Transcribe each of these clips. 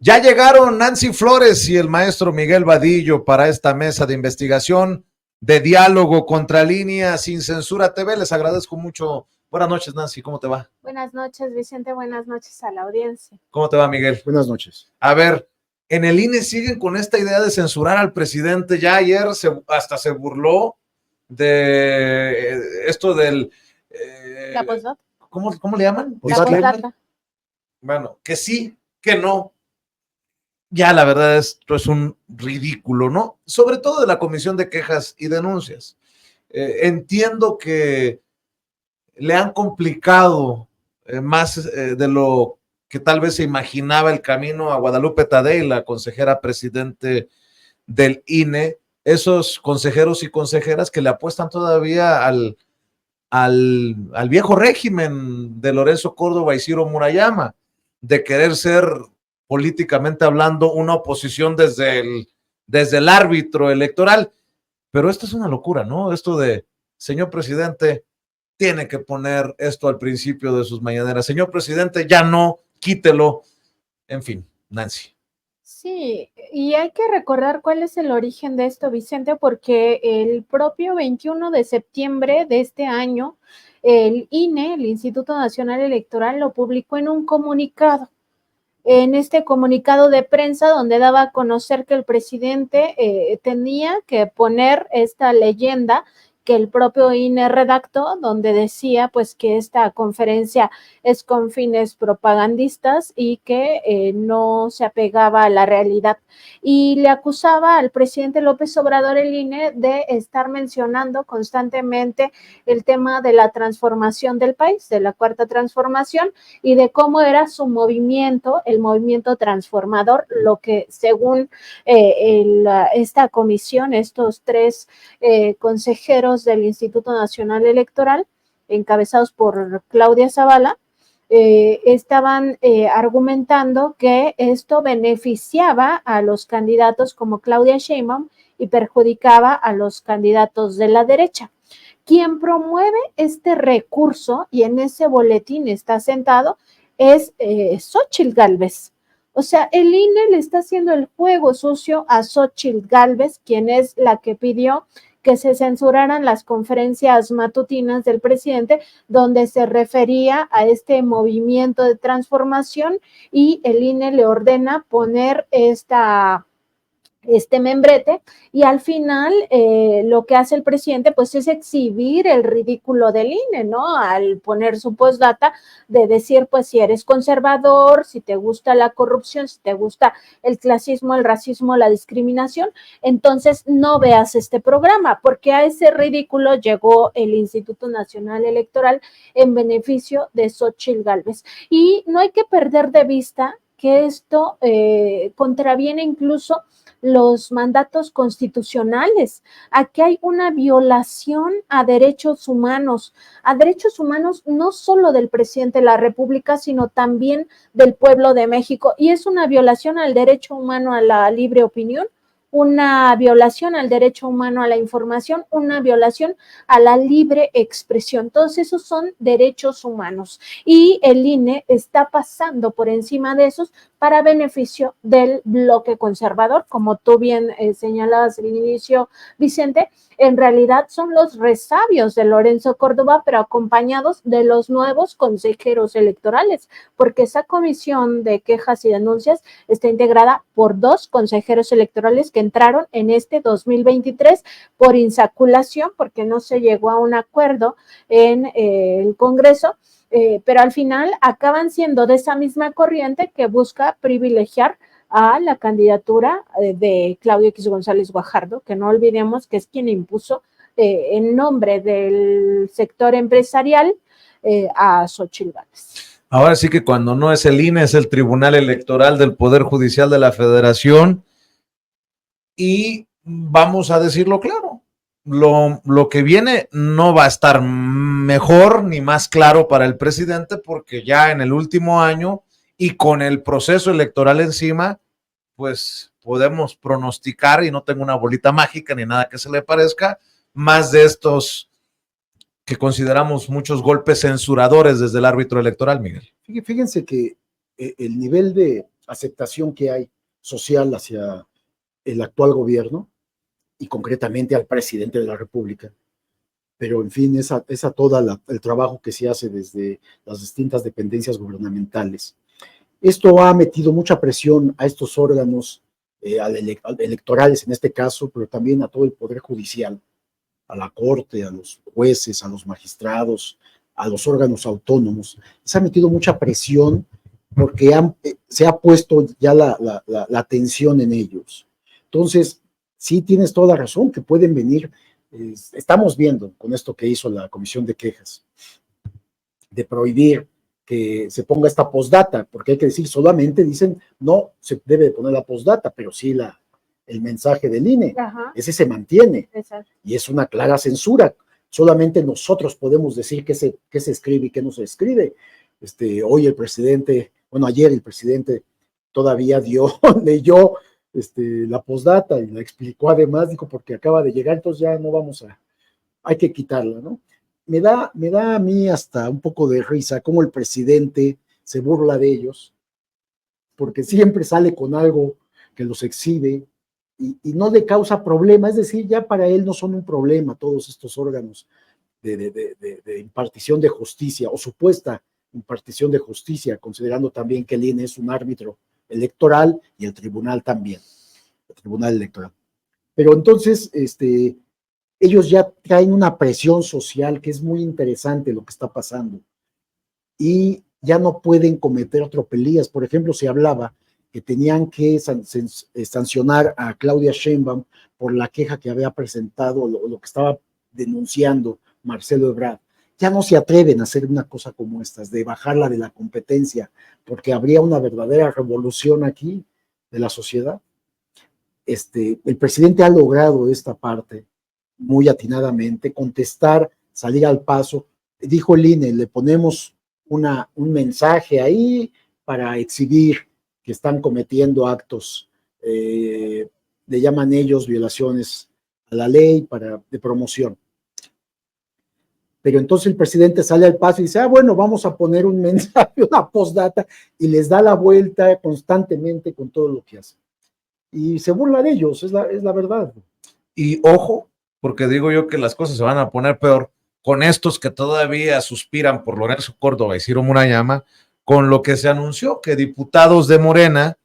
Ya llegaron Nancy Flores y el maestro Miguel Vadillo para esta mesa de investigación, de diálogo contra línea, sin censura TV. Les agradezco mucho. Buenas noches, Nancy, ¿cómo te va? Buenas noches, Vicente, buenas noches a la audiencia. ¿Cómo te va, Miguel? Buenas noches. A ver, en el INE siguen con esta idea de censurar al presidente. Ya ayer hasta se burló de esto del... ¿La postdata? ¿Cómo le llaman? La postdata. Bueno, que sí, que no. Ya la verdad esto es un ridículo, ¿no? Sobre todo de la Comisión de Quejas y Denuncias. Entiendo que le han complicado más de lo que tal vez se imaginaba el camino a Guadalupe Tadei, la consejera presidente del INE, esos consejeros y consejeras que le apuestan todavía al viejo régimen de Lorenzo Córdoba y Ciro Murayama, de querer ser políticamente hablando una oposición desde el árbitro electoral. Pero esto es una locura, ¿no? Esto de, señor presidente, tiene que poner esto al principio de sus mañaneras. Señor presidente, ya no, quítelo. En fin, Nancy. Sí, y hay que recordar cuál es el origen de esto, Vicente, porque el propio 21 de septiembre de este año, el INE, el Instituto Nacional Electoral, lo publicó en un comunicado. En este comunicado de prensa donde daba a conocer que el presidente tenía que poner esta leyenda que el propio INE redactó, donde decía pues que esta conferencia es con fines propagandistas y que no se apegaba a la realidad. Y le acusaba al presidente López Obrador, el INE, de estar mencionando constantemente el tema de la transformación del país, de la cuarta transformación, y de cómo era su movimiento, el movimiento transformador, lo que según esta comisión, estos tres consejeros del Instituto Nacional Electoral, encabezados por Claudia Zavala, estaban argumentando que esto beneficiaba a los candidatos como Claudia Sheinbaum y perjudicaba a los candidatos de la derecha. Quien promueve este recurso, y en ese boletín está sentado, es Xóchitl Gálvez. O sea, el INE le está haciendo el juego sucio a Xóchitl Gálvez, quien es la que pidió que se censuraran las conferencias matutinas del presidente, donde se refería a este movimiento de transformación, y el INE le ordena poner este membrete, y al final lo que hace el presidente pues es exhibir el ridículo del INE, ¿no? Al poner su postdata de decir pues si eres conservador, si te gusta la corrupción, si te gusta el clasismo, el racismo, la discriminación, entonces no veas este programa, porque a ese ridículo llegó el Instituto Nacional Electoral en beneficio de Xóchitl Gálvez. Y no hay que perder de vista que esto contraviene incluso los mandatos constitucionales. Aquí hay una violación a derechos humanos no solo del presidente de la República, sino también del pueblo de México, y es una violación al derecho humano a la libre opinión, una violación al derecho humano a la información, una violación a la libre expresión. Todos esos son derechos humanos, y el INE está pasando por encima de esos para beneficio del bloque conservador, como tú bien señalabas al inicio, Vicente. En realidad son los resabios de Lorenzo Córdoba, pero acompañados de los nuevos consejeros electorales, porque esa comisión de quejas y denuncias está integrada por 2 consejeros electorales que entraron en este 2023 por insaculación, porque no se llegó a un acuerdo en el Congreso, pero al final acaban siendo de esa misma corriente que busca privilegiar a la candidatura de Claudio X González Guajardo, que no olvidemos que es quien impuso en nombre del sector empresarial a Xóchitl Gálvez. Ahora sí que cuando no es el INE, es el Tribunal Electoral del Poder Judicial de la Federación, y vamos a decirlo claro, lo que viene no va a estar mejor ni más claro para el presidente, porque ya en el último año y con el proceso electoral encima, pues podemos pronosticar, y no tengo una bolita mágica ni nada que se le parezca, más de estos que consideramos muchos golpes censuradores desde el árbitro electoral, Miguel. Fíjense que el nivel de aceptación que hay social hacia el actual gobierno y concretamente al presidente de la República. Pero en fin, esa todo el trabajo que se hace desde las distintas dependencias gubernamentales. Esto ha metido mucha presión a estos órganos electorales en este caso, pero también a todo el Poder Judicial, a la Corte, a los jueces, a los magistrados, a los órganos autónomos. Se ha metido mucha presión porque se ha puesto ya la atención en ellos. Entonces, sí tienes toda la razón, que pueden venir, estamos viendo con esto que hizo la Comisión de Quejas, de prohibir que se ponga esta postdata, porque hay que decir, solamente dicen, no se debe de poner la postdata, pero sí el mensaje del INE, Ajá. Ese se mantiene. Exacto. Y es una clara censura. Solamente nosotros podemos decir qué se escribe y qué no se escribe. Hoy el presidente, bueno, ayer el presidente todavía leyó la postdata y la explicó además, dijo, porque acaba de llegar, entonces ya no hay que quitarla, ¿no? Me da a mí hasta un poco de risa cómo el presidente se burla de ellos, porque siempre sale con algo que los exhibe y no le causa problema, es decir, ya para él no son un problema todos estos órganos de impartición de justicia o supuesta impartición de justicia, considerando también que el INE es un árbitro electoral y el tribunal también, el tribunal electoral. Pero entonces, ellos ya traen una presión social que es muy interesante lo que está pasando y ya no pueden cometer tropelías. Por ejemplo, se hablaba que tenían que sancionar a Claudia Sheinbaum por la queja que había presentado, lo que estaba denunciando Marcelo Ebrard. Ya no se atreven a hacer una cosa como estas, de bajarla de la competencia, porque habría una verdadera revolución aquí de la sociedad. El presidente ha logrado esta parte muy atinadamente, contestar, salir al paso. Dijo el INE, le ponemos un mensaje ahí para exhibir que están cometiendo actos, le llaman ellos violaciones a la ley de promoción. Pero entonces el presidente sale al paso y dice, bueno, vamos a poner un mensaje, una postdata, y les da la vuelta constantemente con todo lo que hace. Y se burla de ellos, es la verdad. Y ojo, porque digo yo que las cosas se van a poner peor con estos que todavía suspiran por Lorenzo Córdoba y Ciro Murayama, con lo que se anunció que diputados de Morena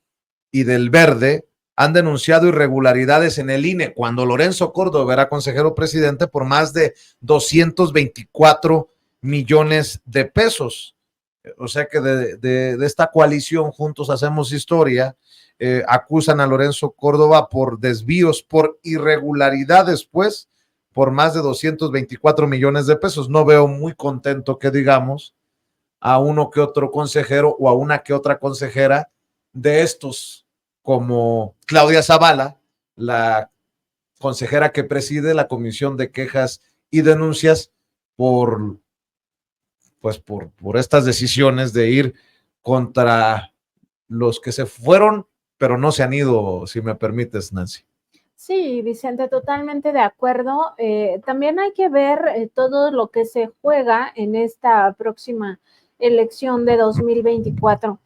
y del Verde han denunciado irregularidades en el INE cuando Lorenzo Córdoba era consejero presidente por más de 224 millones de pesos. O sea que de esta coalición Juntos Hacemos Historia, acusan a Lorenzo Córdoba por desvíos, por irregularidades, pues, por más de 224 millones de pesos. No veo muy contento que digamos a uno que otro consejero o a una que otra consejera de estos, como Claudia Zavala, la consejera que preside la Comisión de Quejas y Denuncias por estas decisiones de ir contra los que se fueron, pero no se han ido, si me permites, Nancy. Sí, Vicente, totalmente de acuerdo. También hay que ver todo lo que se juega en esta próxima elección de 2024.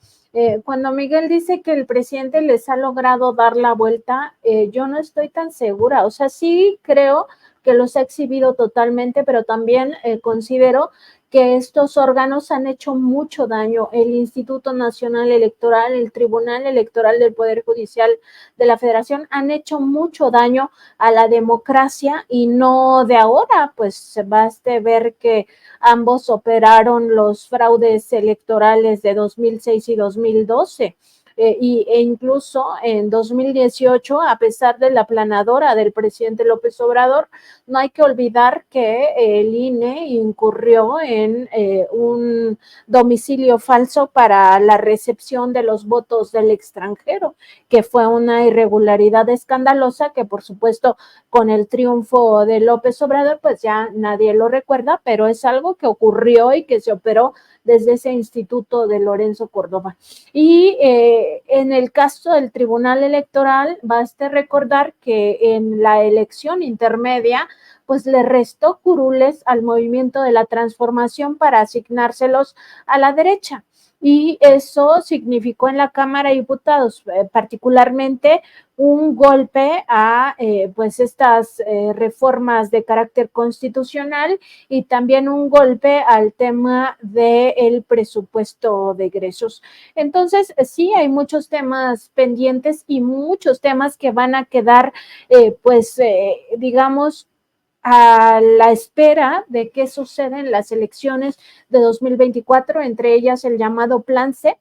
Cuando Miguel dice que el presidente les ha logrado dar la vuelta, yo no estoy tan segura. O sea, sí creo que los ha exhibido totalmente, pero también considero que estos órganos han hecho mucho daño. El Instituto Nacional Electoral, el Tribunal Electoral del Poder Judicial de la Federación han hecho mucho daño a la democracia y no de ahora, pues baste ver que ambos operaron los fraudes electorales de 2006 y 2012. E incluso en 2018, a pesar de la aplanadora del presidente López Obrador, no hay que olvidar que el INE incurrió en un domicilio falso para la recepción de los votos del extranjero, que fue una irregularidad escandalosa que, por supuesto, con el triunfo de López Obrador, pues ya nadie lo recuerda, pero es algo que ocurrió y que se operó desde ese instituto de Lorenzo Córdoba. Y en el caso del Tribunal Electoral, baste recordar que en la elección intermedia, pues le restó curules al Movimiento de la Transformación para asignárselos a la derecha. y eso significó en la Cámara de Diputados particularmente un golpe a pues estas reformas de carácter constitucional y también un golpe al tema del presupuesto de egresos. Entonces, sí, hay muchos temas pendientes y muchos temas que van a quedar, digamos, a la espera de qué sucede en las elecciones de 2024, entre ellas el llamado Plan C,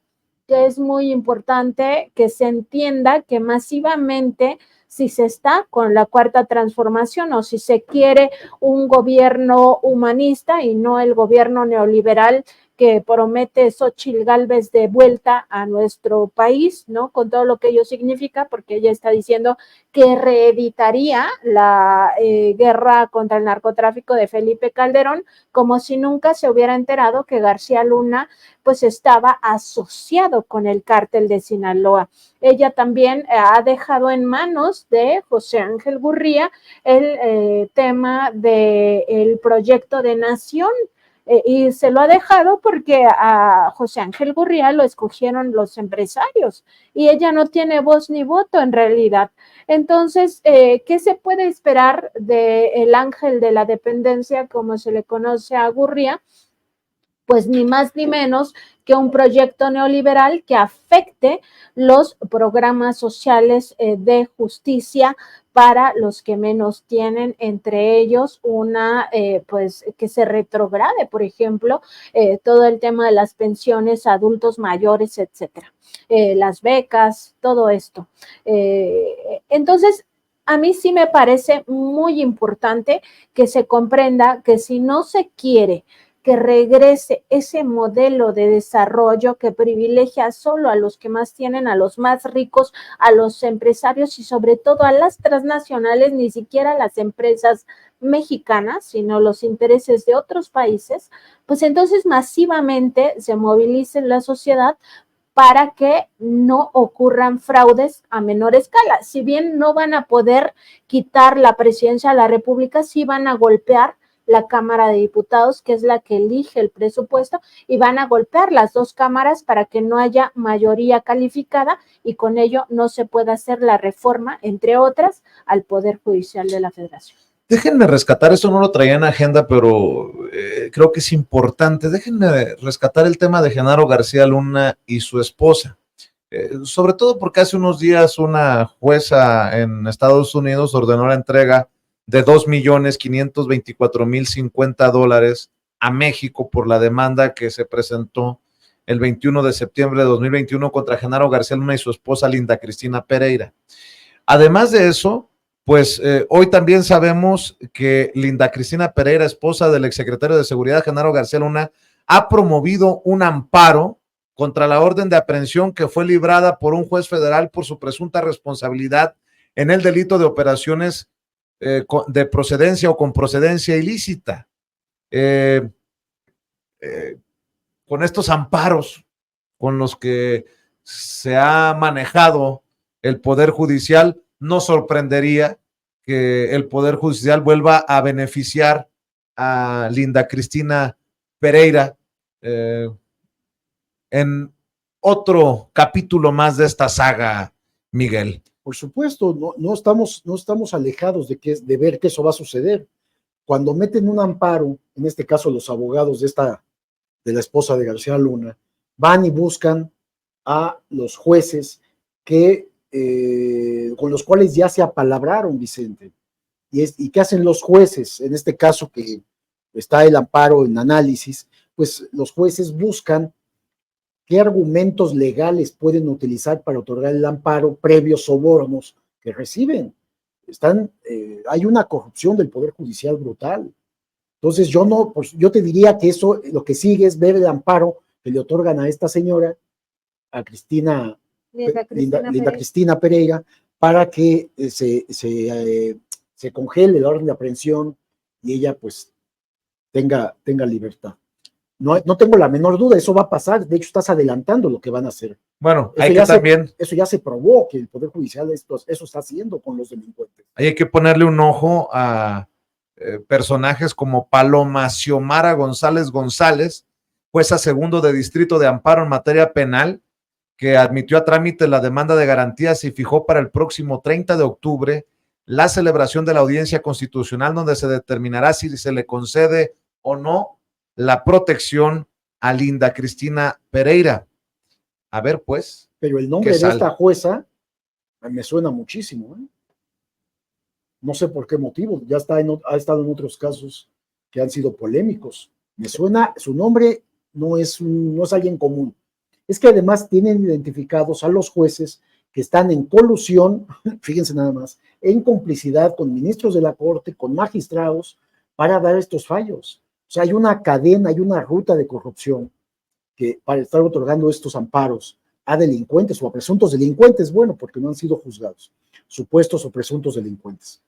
que es muy importante que se entienda que masivamente, si se está con la cuarta transformación o si se quiere un gobierno humanista y no el gobierno neoliberal que promete Xóchitl Gálvez de vuelta a nuestro país, ¿no? Con todo lo que ello significa, porque ella está diciendo que reeditaría la guerra contra el narcotráfico de Felipe Calderón, como si nunca se hubiera enterado que García Luna pues estaba asociado con el cártel de Sinaloa. Ella también ha dejado en manos de José Ángel Gurría el tema del proyecto de nación, y se lo ha dejado porque a José Ángel Gurría lo escogieron los empresarios y ella no tiene voz ni voto en realidad. Entonces, ¿qué se puede esperar del ángel de la dependencia, como se le conoce a Gurría? Pues ni más ni menos que un proyecto neoliberal que afecte los programas sociales de justicia para los que menos tienen, entre ellos una, pues que se retrograde, por ejemplo, todo el tema de las pensiones a adultos mayores, etcétera, las becas, todo esto. Entonces, a mí sí me parece muy importante que se comprenda que si no se quiere que regrese ese modelo de desarrollo que privilegia solo a los que más tienen, a los más ricos, a los empresarios y sobre todo a las transnacionales, ni siquiera a las empresas mexicanas, sino los intereses de otros países, pues entonces masivamente se movilice la sociedad para que no ocurran fraudes a menor escala. Si bien no van a poder quitar la presidencia de la República, sí van a golpear la Cámara de Diputados, que es la que elige el presupuesto, y van a golpear las dos cámaras para que no haya mayoría calificada y con ello no se pueda hacer la reforma, entre otras, al Poder Judicial de la Federación. Déjenme rescatar, esto no lo traía en agenda, pero creo que es importante. Déjenme rescatar el tema de Genaro García Luna y su esposa. Sobre todo porque hace unos días una jueza en Estados Unidos ordenó la entrega de $2,524,050 a México por la demanda que se presentó el 21 de septiembre de 2021 contra Genaro García Luna y su esposa Linda Cristina Pereira. Además de eso, pues hoy también sabemos que Linda Cristina Pereira, esposa del exsecretario de Seguridad Genaro García Luna, ha promovido un amparo contra la orden de aprehensión que fue librada por un juez federal por su presunta responsabilidad en el delito de operaciones de procedencia o con procedencia ilícita. Con estos amparos con los que se ha manejado el Poder Judicial, no sorprendería que el Poder Judicial vuelva a beneficiar a Linda Cristina Pereira en otro capítulo más de esta saga, Miguel. Por supuesto, no estamos alejados de ver que eso va a suceder. Cuando meten un amparo, en este caso los abogados de la esposa de García Luna, van y buscan a los jueces con los cuales ya se apalabraron, Vicente. ¿Y qué hacen los jueces? En este caso que está el amparo en análisis, pues los jueces buscan qué argumentos legales pueden utilizar para otorgar el amparo previos sobornos que reciben. Hay una corrupción del Poder Judicial brutal. Entonces yo te diría que eso lo que sigue es ver el amparo que le otorgan a esta señora, a Linda Cristina Pereira, para que se congele la orden de aprehensión y ella pues tenga libertad. No tengo la menor duda, eso va a pasar. De hecho, estás adelantando lo que van a hacer. Bueno, eso ya se probó que el Poder Judicial eso está haciendo con los delincuentes. Hay que ponerle un ojo a personajes como Paloma Xiomara González, jueza segundo de distrito de amparo en materia penal, que admitió a trámite la demanda de garantías y fijó para el próximo 30 de octubre la celebración de la audiencia constitucional, donde se determinará si se le concede o no la protección a Linda Cristina Pereira. A ver, pues. Pero el nombre de esta jueza me suena muchísimo, ¿eh? No sé por qué motivo, ya ha estado en otros casos que han sido polémicos. Me suena, su nombre no es alguien común. Es que además tienen identificados a los jueces que están en colusión, fíjense nada más, en complicidad con ministros de la Corte, con magistrados, para dar estos fallos. O sea, hay una cadena, hay una ruta de corrupción que para estar otorgando estos amparos a delincuentes o a presuntos delincuentes, bueno, porque no han sido juzgados, supuestos o presuntos delincuentes.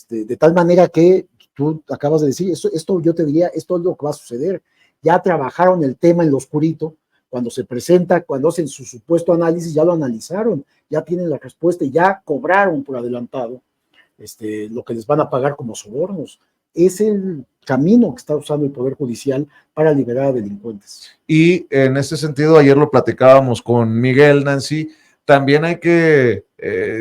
De tal manera que tú acabas de decir, esto yo te diría, esto es lo que va a suceder. Ya trabajaron el tema en lo oscurito, cuando se presenta, cuando hacen su supuesto análisis, ya lo analizaron, ya tienen la respuesta y ya cobraron por adelantado lo que les van a pagar como sobornos. Es el camino que está usando el Poder Judicial para liberar a delincuentes. Y en ese sentido, ayer lo platicábamos con Miguel, Nancy, también hay que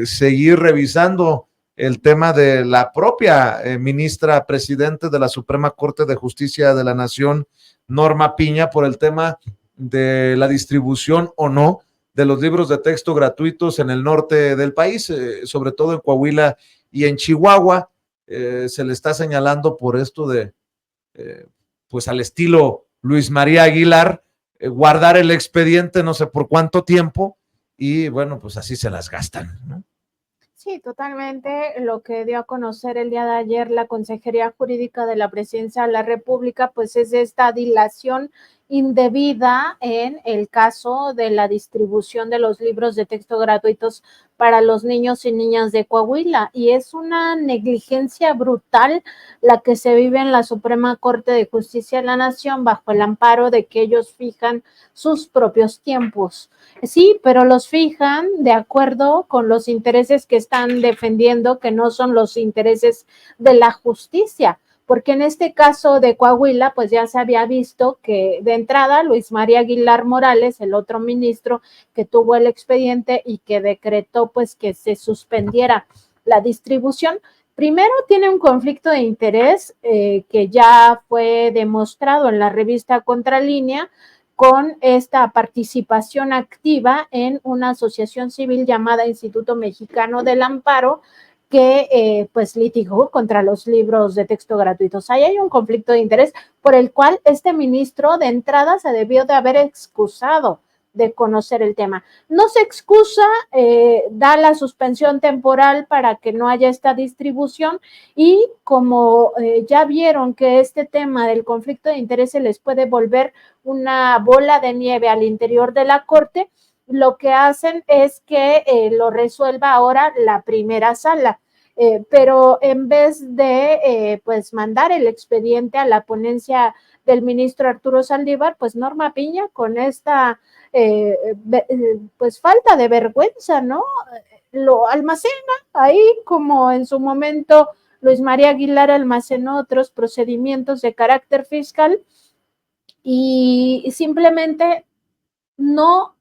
seguir revisando el tema de la propia ministra presidente de la Suprema Corte de Justicia de la Nación, Norma Piña, por el tema de la distribución o no de los libros de texto gratuitos en el norte del país, sobre todo en Coahuila y en Chihuahua. Se le está señalando por esto de, pues al estilo Luis María Aguilar, guardar el expediente no sé por cuánto tiempo y bueno, pues así se las gastan, ¿no? Sí, totalmente. Lo que dio a conocer el día de ayer la Consejería Jurídica de la Presidencia de la República, pues es esta dilación indebida en el caso de la distribución de los libros de texto gratuitos para los niños y niñas de Coahuila, y es una negligencia brutal la que se vive en la Suprema Corte de Justicia de la Nación bajo el amparo de que ellos fijan sus propios tiempos. Sí, pero los fijan de acuerdo con los intereses que están defendiendo, que no son los intereses de la justicia, porque en este caso de Coahuila, pues ya se había visto que de entrada Luis María Aguilar Morales, el otro ministro que tuvo el expediente y que decretó pues que se suspendiera la distribución, primero tiene un conflicto de interés que ya fue demostrado en la revista Contralínea, con esta participación activa en una asociación civil llamada Instituto Mexicano del Amparo, que pues litigó contra los libros de texto gratuitos. Ahí hay un conflicto de interés por el cual este ministro de entrada se debió de haber excusado de conocer el tema. No se excusa, da la suspensión temporal para que no haya esta distribución y como ya vieron que este tema del conflicto de interés se les puede volver una bola de nieve al interior de la Corte, lo que hacen es que lo resuelva ahora la primera sala. Pero en vez de pues mandar el expediente a la ponencia del ministro Arturo Saldívar, pues Norma Piña con esta pues falta de vergüenza, ¿no? Lo almacena ahí como en su momento Luis María Aguilar almacenó otros procedimientos de carácter fiscal y simplemente no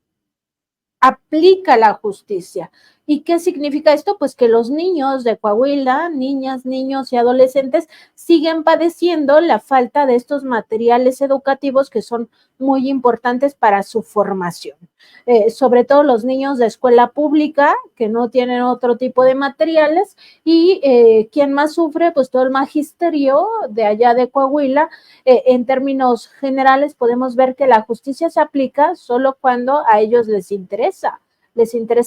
aplica la justicia. ¿Y qué significa esto? Pues que los niños de Coahuila, niñas, niños y adolescentes siguen padeciendo la falta de estos materiales educativos que son muy importantes para su formación. Sobre todo los niños de escuela pública que no tienen otro tipo de materiales y ¿quién más sufre? Pues todo el magisterio de allá de Coahuila. En términos generales podemos ver que la justicia se aplica solo cuando a ellos les interesa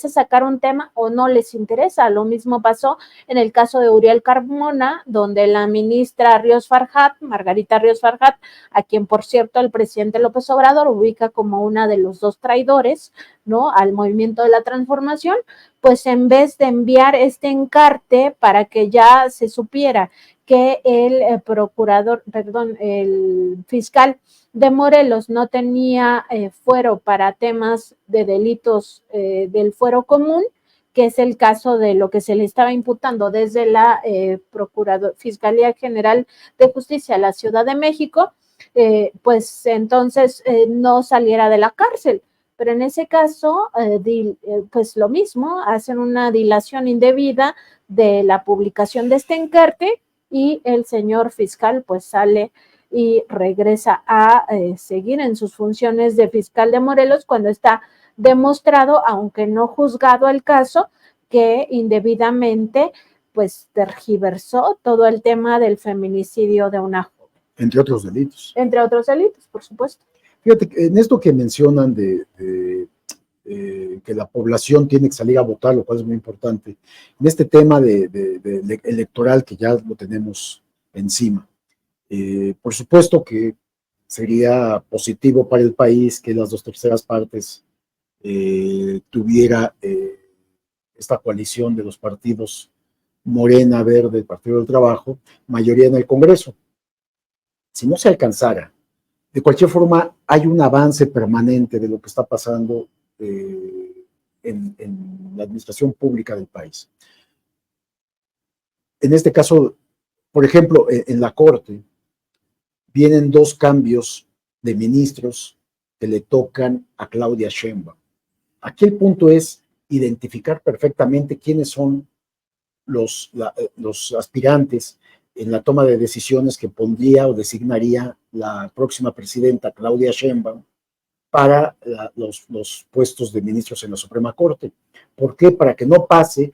sacar un tema o no les interesa. Lo mismo pasó en el caso de Uriel Carmona, donde la ministra Ríos Farjat, Margarita Ríos Farjat, a quien por cierto el presidente López Obrador ubica como una de los dos traidores, ¿no?, al movimiento de la transformación, pues en vez de enviar este encarte para que ya se supiera que el fiscal de Morelos no tenía fuero para temas de delitos del fuero común, que es el caso de lo que se le estaba imputando desde la Fiscalía General de Justicia de la Ciudad de México, pues entonces no saliera de la cárcel. Pero en ese caso, pues lo mismo, hacen una dilación indebida de la publicación de este encarte y el señor fiscal pues sale y regresa a seguir en sus funciones de fiscal de Morelos cuando está demostrado, aunque no juzgado el caso, que indebidamente pues tergiversó todo el tema del feminicidio de una joven. Entre otros delitos. Entre otros delitos, por supuesto. Fíjate, en esto que mencionan que la población tiene que salir a votar, lo cual es muy importante, en este tema electoral que ya lo tenemos encima, por supuesto que sería positivo para el país que las 2/3 partes tuviera esta coalición de los partidos Morena, Verde, Partido del Trabajo, mayoría en el Congreso. Si no se alcanzara, de cualquier forma hay un avance permanente de lo que está pasando en la administración pública del país. En este caso, por ejemplo, en la Corte, vienen 2 cambios de ministros que le tocan a Claudia Sheinbaum. Aquí el punto es identificar perfectamente quiénes son los aspirantes en la toma de decisiones que pondría o designaría la próxima presidenta Claudia Sheinbaum para los puestos de ministros en la Suprema Corte. ¿Por qué? Para que no pase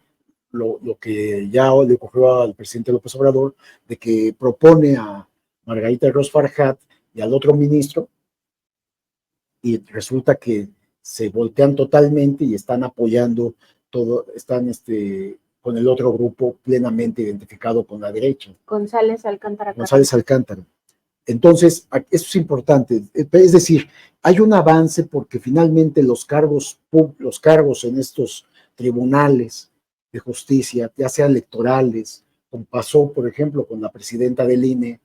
lo que ya le ocurrió al presidente López Obrador, de que propone a Margarita Ros Farjat y al otro ministro, y resulta que se voltean totalmente y están apoyando todo, están con el otro grupo plenamente identificado con la derecha. González Alcántara. González Alcántara. Entonces, eso es importante. Es decir, hay un avance porque finalmente los cargos en estos tribunales de justicia, ya sean electorales, como pasó, por ejemplo, con la presidenta del INE,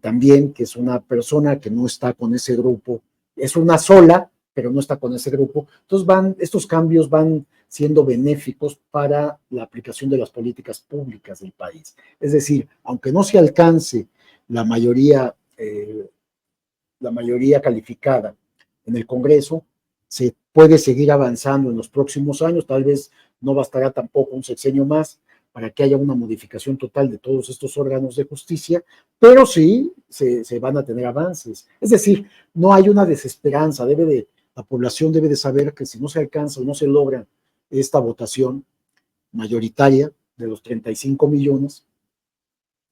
también, que es una persona que no está con ese grupo, es una sola, pero no está con ese grupo. Entonces estos cambios van siendo benéficos para la aplicación de las políticas públicas del país. Es decir, aunque no se alcance la mayoría calificada en el Congreso, se puede seguir avanzando en los próximos años. Tal vez no bastará tampoco un sexenio más para que haya una modificación total de todos estos órganos de justicia, pero sí se van a tener avances. Es decir, no hay una desesperanza, la población debe de saber que si no se alcanza o no se logra esta votación mayoritaria de los 35 millones,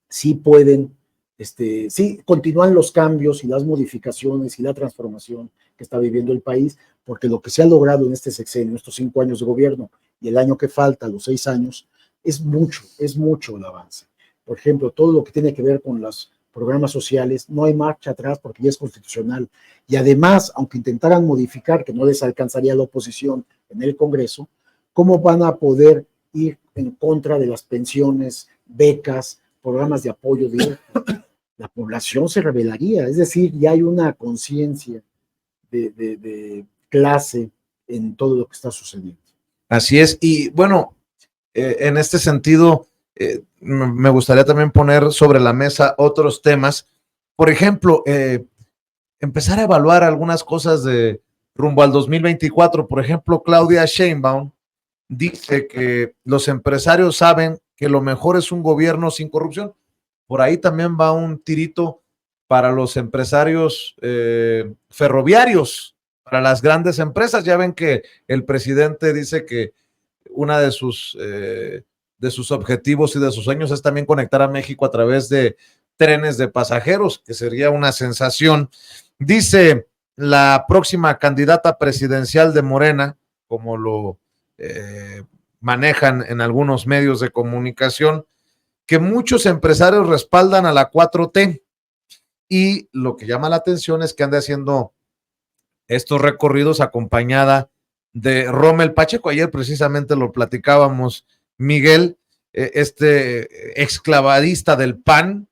sí pueden, sí continúan los cambios y las modificaciones y la transformación que está viviendo el país, porque lo que se ha logrado en este sexenio, estos 5 años de gobierno y el año que falta, los 6 años, es mucho el avance. Por ejemplo, todo lo que tiene que ver con los programas sociales, no hay marcha atrás porque ya es constitucional. Y además, aunque intentaran modificar, que no les alcanzaría la oposición en el Congreso, ¿cómo van a poder ir en contra de las pensiones, becas, programas de apoyo directo? La población se rebelaría. Es decir, ya hay una conciencia de clase en todo lo que está sucediendo. Así es. Y bueno, en este sentido, me gustaría también poner sobre la mesa otros temas. Por ejemplo, empezar a evaluar algunas cosas de rumbo al 2024. Por ejemplo, Claudia Sheinbaum dice que los empresarios saben que lo mejor es un gobierno sin corrupción. Por ahí también va un tirito para los empresarios ferroviarios, para las grandes empresas. Ya ven que el presidente dice que una de sus objetivos y de sus sueños es también conectar a México a través de trenes de pasajeros, que sería una sensación. Dice la próxima candidata presidencial de Morena, como lo manejan en algunos medios de comunicación, que muchos empresarios respaldan a la 4T, y lo que llama la atención es que anda haciendo estos recorridos acompañada de Rommel Pacheco. Ayer precisamente lo platicábamos, Miguel, exclavadista del PAN,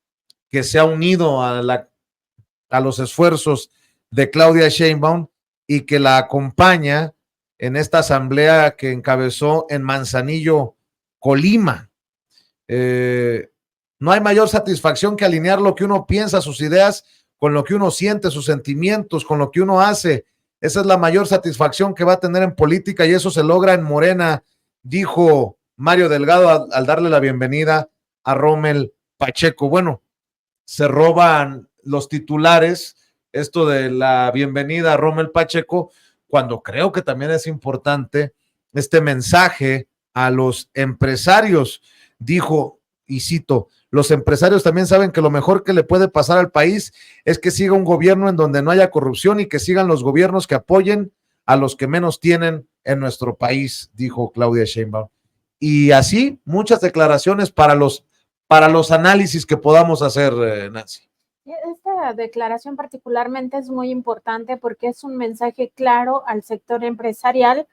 que se ha unido a los esfuerzos de Claudia Sheinbaum y que la acompaña en esta asamblea que encabezó en Manzanillo, Colima. No hay mayor satisfacción que alinear lo que uno piensa, sus ideas, con lo que uno siente, sus sentimientos, con lo que uno hace. Esa es la mayor satisfacción que va a tener en política y eso se logra en Morena, dijo Mario Delgado al darle la bienvenida a Rommel Pacheco. Bueno, se roban los titulares esto de la bienvenida a Rommel Pacheco, cuando creo que también es importante este mensaje a los empresarios. Dijo, y cito, los empresarios también saben que lo mejor que le puede pasar al país es que siga un gobierno en donde no haya corrupción y que sigan los gobiernos que apoyen a los que menos tienen en nuestro país, dijo Claudia Sheinbaum. Y así muchas declaraciones para los análisis que podamos hacer, Nancy. Esta declaración particularmente es muy importante porque es un mensaje claro al sector empresarial,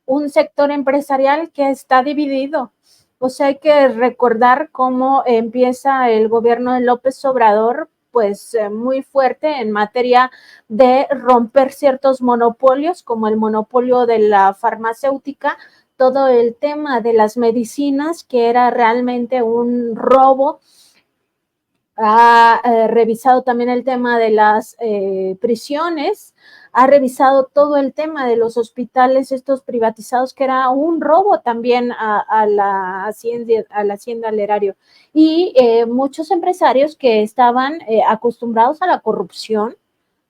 un sector empresarial que está dividido. O sea, hay que recordar cómo empieza el gobierno de López Obrador, pues muy fuerte en materia de romper ciertos monopolios, como el monopolio de la farmacéutica, todo el tema de las medicinas, que era realmente un robo. Ha revisado también el tema de las prisiones, ha revisado todo el tema de los hospitales estos privatizados, que era un robo también a la hacienda al erario. Y muchos empresarios que estaban acostumbrados a la corrupción,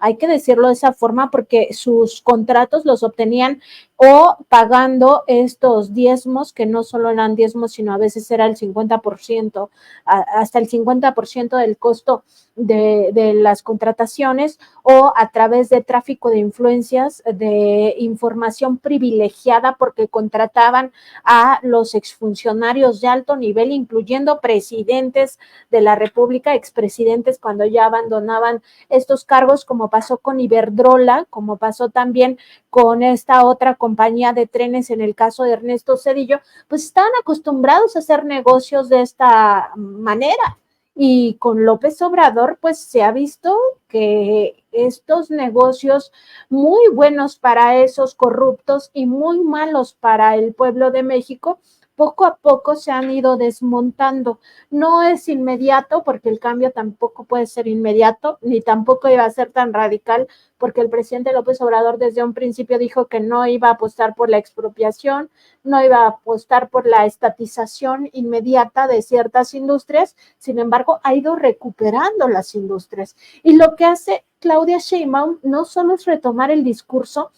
hay que decirlo de esa forma, porque sus contratos los obtenían o pagando estos diezmos, que no solo eran diezmos, sino a veces era el 50%, hasta el 50% del costo de las contrataciones, o a través de tráfico de influencias, de información privilegiada, porque contrataban a los exfuncionarios de alto nivel, incluyendo presidentes de la República, expresidentes cuando ya abandonaban estos cargos, como pasó con Iberdrola, como pasó también con esta otra compañía de trenes en el caso de Ernesto Zedillo. Pues estaban acostumbrados a hacer negocios de esta manera. Y con López Obrador, pues se ha visto que estos negocios muy buenos para esos corruptos y muy malos para el pueblo de México, poco a poco se han ido desmontando. No es inmediato, porque el cambio tampoco puede ser inmediato, ni tampoco iba a ser tan radical, porque el presidente López Obrador desde un principio dijo que no iba a apostar por la expropiación, no iba a apostar por la estatización inmediata de ciertas industrias. Sin embargo, ha ido recuperando las industrias. Y lo que hace Claudia Sheinbaum no solo es retomar el discurso,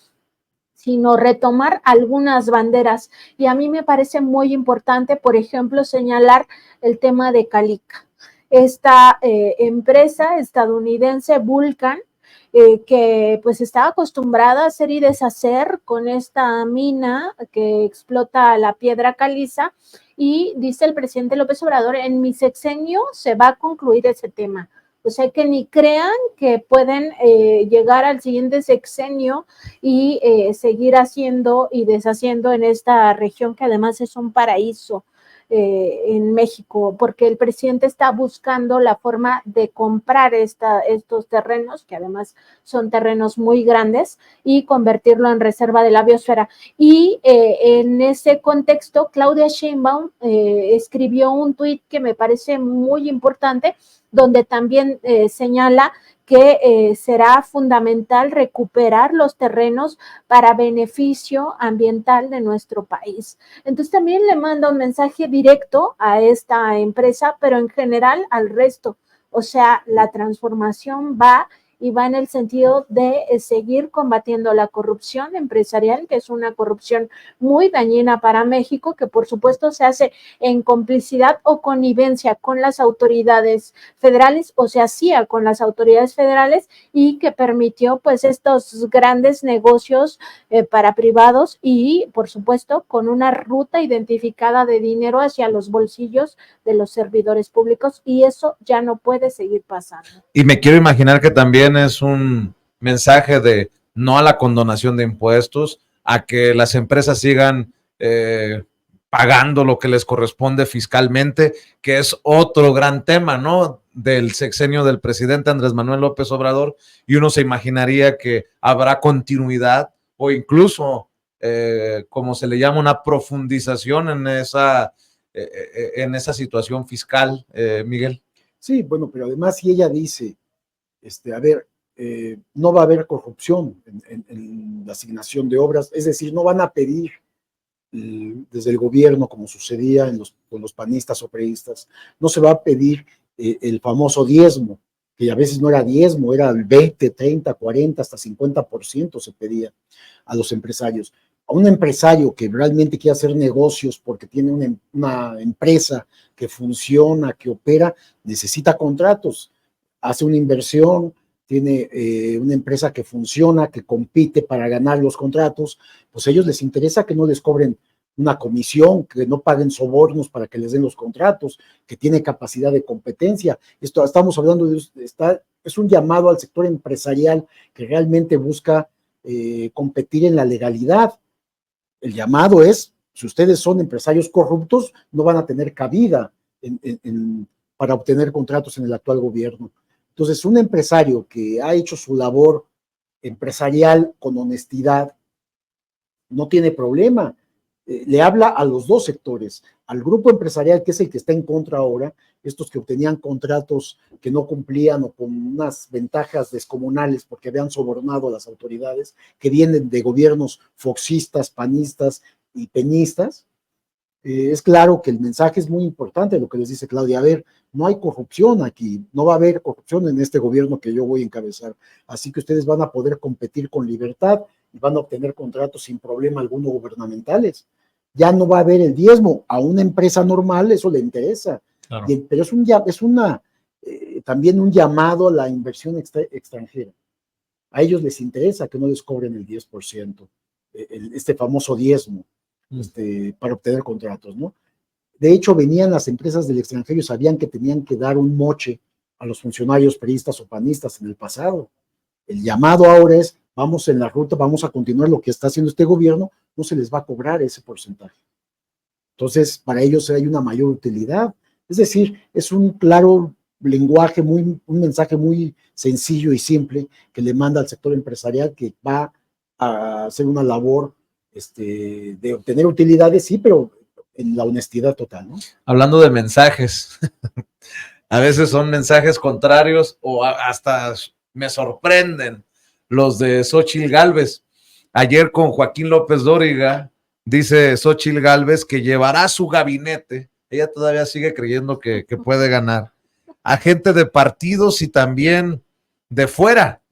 sino retomar algunas banderas. Y a mí me parece muy importante, por ejemplo, señalar el tema de Calica. Esta empresa estadounidense, Vulcan, que pues estaba acostumbrada a hacer y deshacer con esta mina que explota la piedra caliza, y dice el presidente López Obrador, en mi sexenio se va a concluir ese tema. O sea, que ni crean que pueden llegar al siguiente sexenio y seguir haciendo y deshaciendo en esta región, que además es un paraíso en México, porque el presidente está buscando la forma de comprar estos terrenos, que además son terrenos muy grandes, y convertirlo en reserva de la biosfera. Y en ese contexto, Claudia Sheinbaum escribió un tuit que me parece muy importante, donde también señala que será fundamental recuperar los terrenos para beneficio ambiental de nuestro país. Entonces también le manda un mensaje directo a esta empresa, pero en general al resto. O sea, la transformación va en el sentido de seguir combatiendo la corrupción empresarial, que es una corrupción muy dañina para México, que por supuesto se hace en complicidad o connivencia con las autoridades federales, o se hacía con las autoridades federales, y que permitió pues estos grandes negocios para privados, y por supuesto con una ruta identificada de dinero hacia los bolsillos de los servidores públicos, y eso ya no puede seguir pasando. Y me quiero imaginar que también es un mensaje de no a la condonación de impuestos, a que las empresas sigan pagando lo que les corresponde fiscalmente, que es otro gran tema, ¿no?, del sexenio del presidente Andrés Manuel López Obrador, y uno se imaginaría que habrá continuidad o incluso, como se le llama, una profundización en esa situación fiscal, Miguel. Sí, bueno, pero además si ella dice a ver, no va a haber corrupción en la asignación de obras, es decir, no van a pedir desde el gobierno, como sucedía con los panistas o priistas, no se va a pedir el famoso diezmo, que a veces no era diezmo, era el 20, 30, 40, hasta 50% se pedía a los empresarios. A un empresario que realmente quiere hacer negocios porque tiene una empresa que funciona, que opera, necesita contratos, hace una inversión, tiene una empresa que funciona, que compite para ganar los contratos, pues a ellos les interesa que no les cobren una comisión, que no paguen sobornos para que les den los contratos, que tiene capacidad de competencia. Esto estamos hablando es un llamado al sector empresarial que realmente busca competir en la legalidad. El llamado es, si ustedes son empresarios corruptos, no van a tener cabida para obtener contratos en el actual gobierno. Entonces, un empresario que ha hecho su labor empresarial con honestidad, no tiene problema. Le habla a los dos sectores, al grupo empresarial, que es el que está en contra ahora, estos que obtenían contratos que no cumplían o con unas ventajas descomunales porque habían sobornado a las autoridades, que vienen de gobiernos foxistas, panistas y peñistas. Es claro que el mensaje es muy importante, lo que les dice Claudia. A ver, no hay corrupción aquí, no va a haber corrupción en este gobierno que yo voy a encabezar, así que ustedes van a poder competir con libertad y van a obtener contratos sin problema alguno gubernamentales. Ya no va a haber el diezmo, a una empresa normal eso le interesa, claro. Pero también un llamado a la inversión extranjera. A ellos les interesa que no les cobren el 10%, este famoso diezmo, para obtener contratos, ¿no? De hecho, venían las empresas del extranjero y sabían que tenían que dar un moche a los funcionarios priistas o panistas en el pasado. El llamado ahora es, vamos en la ruta, vamos a continuar lo que está haciendo este gobierno, no se les va a cobrar ese porcentaje. Entonces, para ellos hay una mayor utilidad. Es decir, es un claro lenguaje, un mensaje muy sencillo y simple que le manda al sector empresarial, que va a hacer una labor de obtener utilidades, sí, pero en la honestidad total, ¿no? Hablando de mensajes, a veces son mensajes contrarios o hasta me sorprenden los de Xóchitl Gálvez. Ayer con Joaquín López Dóriga, dice Xóchitl Gálvez que llevará su gabinete, ella todavía sigue creyendo que puede ganar, a gente de partidos y también de fuera,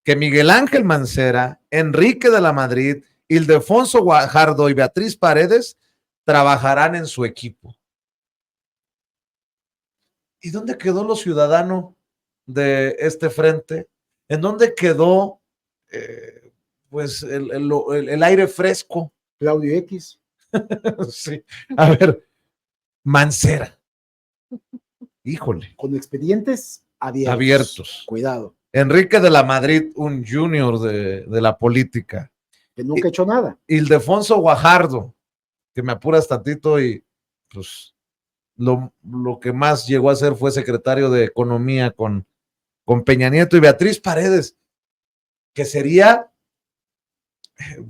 que Miguel Ángel Mancera, Enrique de la Madrid, Ildefonso Guajardo y Beatriz Paredes trabajarán en su equipo. ¿Y dónde quedó lo ciudadano de este frente? ¿En dónde quedó pues el aire fresco? Claudio X. Sí. A ver, Mancera. Híjole. Con expedientes abiertos. Cuidado. Enrique de la Madrid, un junior de la política. Que nunca ha hecho nada. Ildefonso Guajardo, que me apuras tantito y pues lo que más llegó a ser fue secretario de Economía con Peña Nieto, y Beatriz Paredes, que sería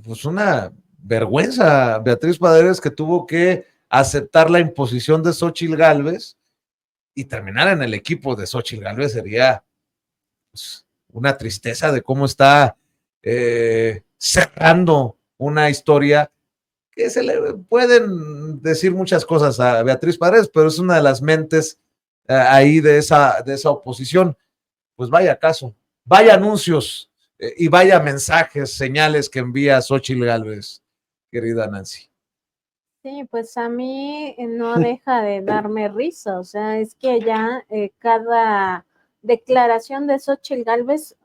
pues una vergüenza. Beatriz Paredes, que tuvo que aceptar la imposición de Xóchitl Gálvez y terminar en el equipo de Xóchitl Gálvez sería pues una tristeza de cómo está cerrando una historia que se le pueden decir muchas cosas a Beatriz Paredes, pero es una de las mentes ahí de esa oposición. Pues vaya caso, vaya anuncios y vaya mensajes, señales que envía Xóchitl Gálvez, querida Nancy. Sí, pues a mí no deja de darme risa, o sea, es que ya cada declaración de Xóchitl Gálvez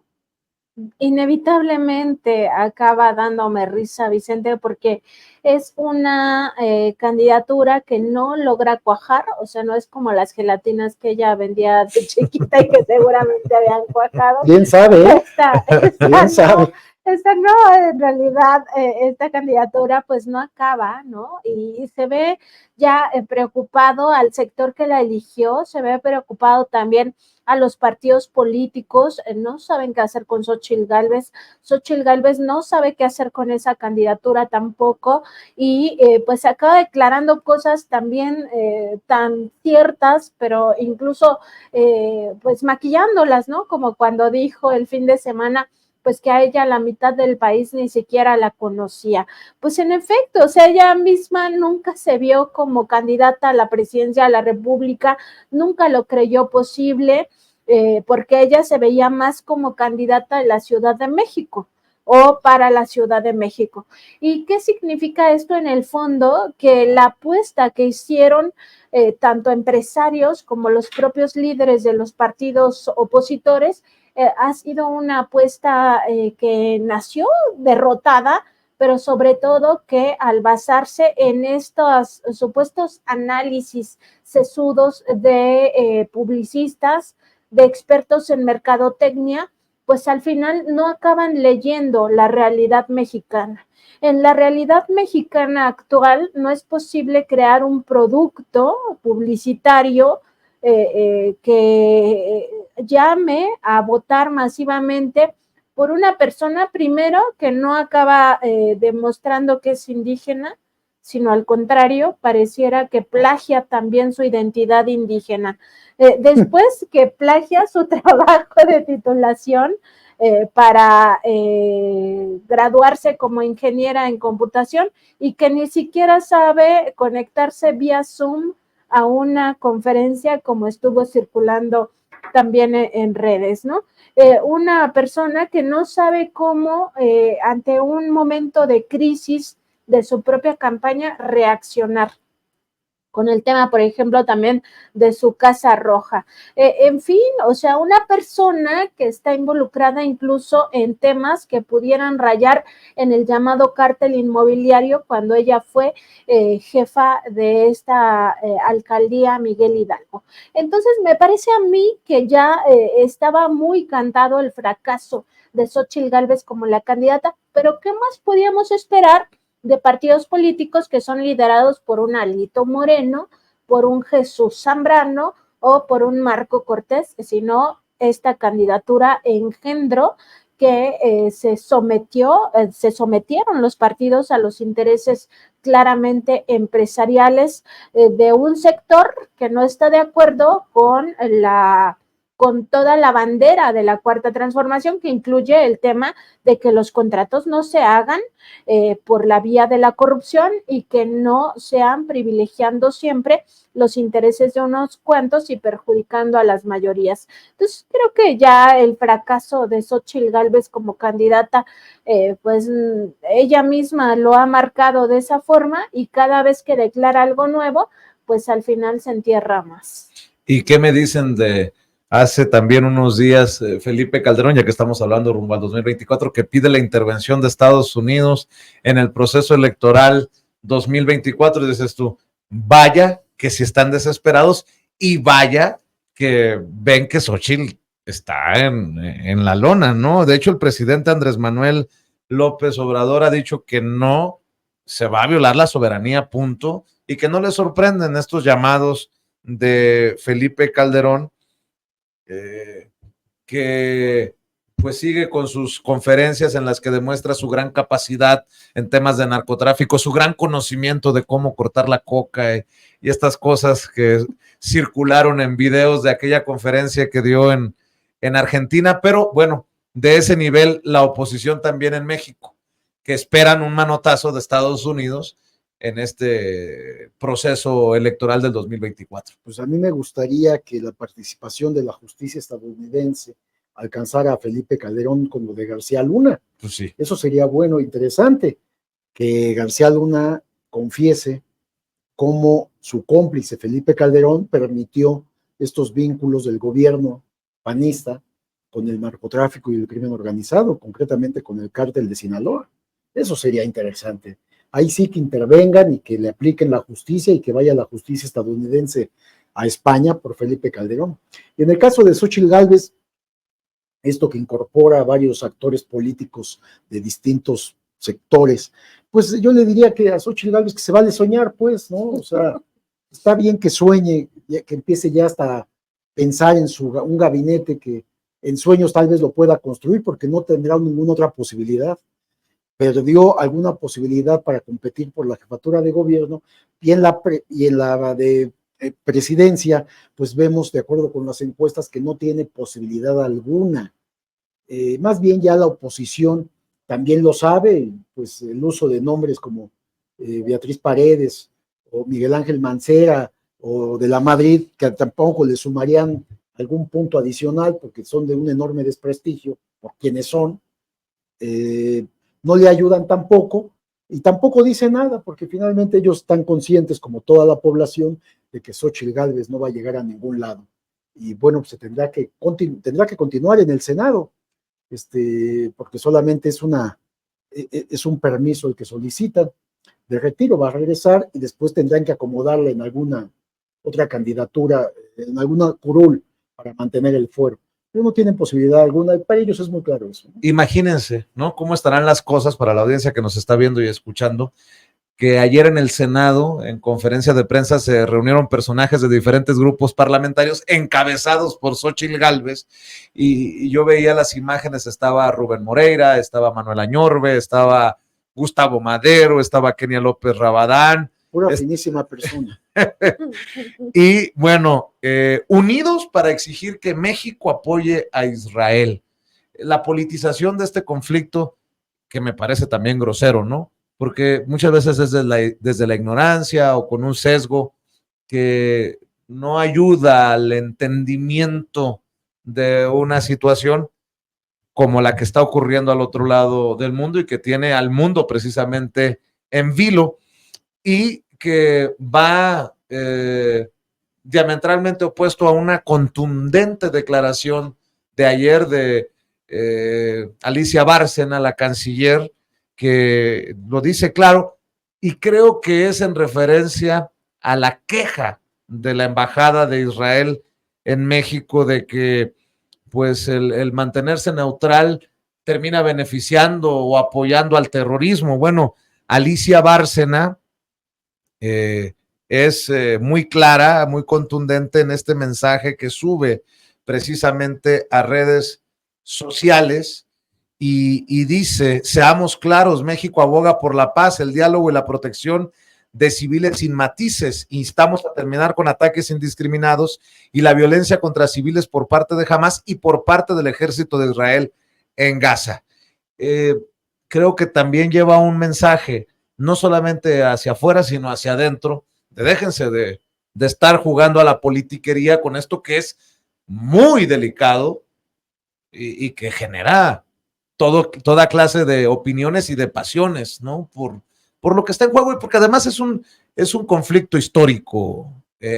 inevitablemente acaba dándome risa, Vicente, porque es una candidatura que no logra cuajar, o sea, no es como las gelatinas que ella vendía de chiquita y que seguramente habían cuajado. Bien sabe, bien sabe. Esta no, en realidad, esta candidatura pues no acaba, ¿no? Y se ve ya preocupado al sector que la eligió, se ve preocupado también a los partidos políticos, no saben qué hacer con Xóchitl Gálvez no sabe qué hacer con esa candidatura tampoco, y pues acaba declarando cosas también tan ciertas, pero incluso pues maquillándolas, ¿no? Como cuando dijo el fin de semana pues que a ella la mitad del país ni siquiera la conocía. Pues en efecto, o sea, ella misma nunca se vio como candidata a la presidencia de la República, nunca lo creyó posible, porque ella se veía más como candidata de la Ciudad de México o para la Ciudad de México. ¿Y qué significa esto en el fondo? Que la apuesta que hicieron tanto empresarios como los propios líderes de los partidos opositores ha sido una apuesta que nació derrotada, pero sobre todo que al basarse en estos supuestos análisis sesudos de publicistas, de expertos en mercadotecnia, pues al final no acaban leyendo la realidad mexicana. En la realidad mexicana actual no es posible crear un producto publicitario que llame a votar masivamente por una persona, primero, que no acaba demostrando que es indígena, sino al contrario, pareciera que plagia también su identidad indígena. Después que plagia su trabajo de titulación para graduarse como ingeniera en computación y que ni siquiera sabe conectarse vía Zoom a una conferencia como estuvo circulando también en redes, ¿no? Una persona que no sabe cómo ante un momento de crisis de su propia campaña reaccionar con el tema, por ejemplo, también de su Casa Roja. En fin, o sea, una persona que está involucrada incluso en temas que pudieran rayar en el llamado cártel inmobiliario cuando ella fue jefa de esta alcaldía Miguel Hidalgo. Entonces, me parece a mí que ya estaba muy cantado el fracaso de Xóchitl Gálvez como la candidata, pero ¿qué más podíamos esperar de partidos políticos que son liderados por un Alito Moreno, por un Jesús Zambrano o por un Marco Cortés, sino esta candidatura engendró que se sometieron los partidos a los intereses claramente empresariales de un sector que no está de acuerdo con toda la bandera de la Cuarta Transformación, que incluye el tema de que los contratos no se hagan por la vía de la corrupción y que no sean privilegiando siempre los intereses de unos cuantos y perjudicando a las mayorías. Entonces, creo que ya el fracaso de Xóchitl Gálvez como candidata, pues ella misma lo ha marcado de esa forma y cada vez que declara algo nuevo, pues al final se entierra más. ¿Y qué me dicen de hace también unos días Felipe Calderón, ya que estamos hablando rumbo al 2024, que pide la intervención de Estados Unidos en el proceso electoral 2024? Y dices tú, vaya que si están desesperados y vaya que ven que Xóchitl está en la lona, ¿no? De hecho, el presidente Andrés Manuel López Obrador ha dicho que no se va a violar la soberanía, punto, y que no le sorprenden estos llamados de Felipe Calderón, que pues sigue con sus conferencias en las que demuestra su gran capacidad en temas de narcotráfico, su gran conocimiento de cómo cortar la coca y estas cosas que circularon en videos de aquella conferencia que dio en Argentina, pero bueno, de ese nivel la oposición también en México, que esperan un manotazo de Estados Unidos en este proceso electoral del 2024. Pues a mí me gustaría que la participación de la justicia estadounidense alcanzara a Felipe Calderón con lo de García Luna. Pues sí. Eso sería bueno, interesante, que García Luna confiese cómo su cómplice Felipe Calderón permitió estos vínculos del gobierno panista con el narcotráfico y el crimen organizado, concretamente con el cártel de Sinaloa. Eso sería interesante. Ahí sí que intervengan y que le apliquen la justicia y que vaya la justicia estadounidense a España por Felipe Calderón. Y en el caso de Xóchitl Gálvez, esto que incorpora a varios actores políticos de distintos sectores, pues yo le diría que a Xóchitl Gálvez que se vale soñar, pues, ¿no? O sea, está bien que sueñe, que empiece ya hasta a pensar en un gabinete que en sueños tal vez lo pueda construir porque no tendrá ninguna otra posibilidad. Perdió alguna posibilidad para competir por la jefatura de gobierno y en la de presidencia, pues vemos, de acuerdo con las encuestas, que no tiene posibilidad alguna. Más bien ya la oposición también lo sabe, pues el uso de nombres como Beatriz Paredes o Miguel Ángel Mancera o de la Madrid, que tampoco le sumarían algún punto adicional porque son de un enorme desprestigio por quienes son, no le ayudan tampoco y tampoco dicen nada porque finalmente ellos están conscientes, como toda la población, de que Xóchitl Gálvez no va a llegar a ningún lado. Y bueno, pues se tendrá que continuar en el Senado, porque solamente es un permiso el que solicitan de retiro, va a regresar y después tendrán que acomodarle en alguna otra candidatura, en alguna curul para mantener el fuero. Pero no tienen posibilidad alguna, para ellos es muy claro eso, ¿no? Imagínense, ¿no? ¿Cómo estarán las cosas para la audiencia que nos está viendo y escuchando? Que ayer en el Senado, en conferencia de prensa, se reunieron personajes de diferentes grupos parlamentarios encabezados por Xóchitl Gálvez y yo veía las imágenes, estaba Rubén Moreira, estaba Manuel Añorbe, estaba Gustavo Madero, estaba Kenia López Rabadán. Pura finísima persona. Y bueno, unidos para exigir que México apoye a Israel. La politización de este conflicto, que me parece también grosero, ¿no? Porque muchas veces es desde la ignorancia o con un sesgo que no ayuda al entendimiento de una situación como la que está ocurriendo al otro lado del mundo y que tiene al mundo precisamente en vilo y que va diametralmente opuesto a una contundente declaración de ayer de Alicia Bárcena, la canciller, que lo dice claro y creo que es en referencia a la queja de la Embajada de Israel en México de que pues el mantenerse neutral termina beneficiando o apoyando al terrorismo. Bueno, Alicia Bárcena es muy clara, muy contundente en este mensaje que sube precisamente a redes sociales y dice, seamos claros, México aboga por la paz, el diálogo y la protección de civiles sin matices. Instamos a terminar con ataques indiscriminados y la violencia contra civiles por parte de Hamas y por parte del ejército de Israel en Gaza. Creo que también lleva un mensaje no solamente hacia afuera, sino hacia adentro, déjense de estar jugando a la politiquería con esto que es muy delicado y que genera toda clase de opiniones y de pasiones, ¿no? Por lo que está en juego y porque además es un conflicto histórico,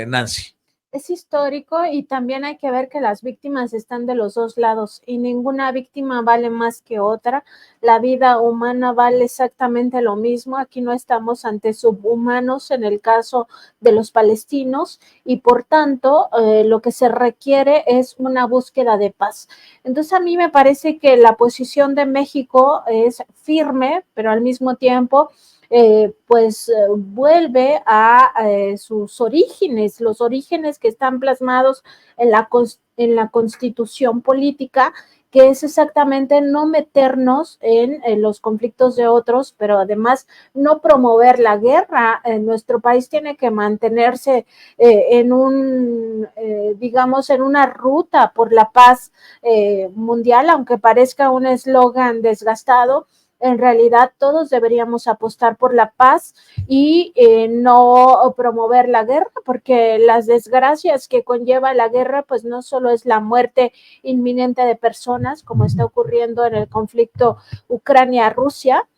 Nancy. Es histórico y también hay que ver que las víctimas están de los dos lados y ninguna víctima vale más que otra. La vida humana vale exactamente lo mismo. Aquí no estamos ante subhumanos en el caso de los palestinos y por tanto lo que se requiere es una búsqueda de paz. Entonces a mí me parece que la posición de México es firme, pero al mismo tiempo vuelve a sus orígenes, los orígenes que están plasmados en la constitución política, que es exactamente no meternos en los conflictos de otros, pero además no promover la guerra. Nuestro país tiene que mantenerse en una ruta por la paz mundial, aunque parezca un eslogan desgastado. En realidad todos deberíamos apostar por la paz y no promover la guerra, porque las desgracias que conlleva la guerra, pues no solo es la muerte inminente de personas, como está ocurriendo en el conflicto Ucrania-Rusia,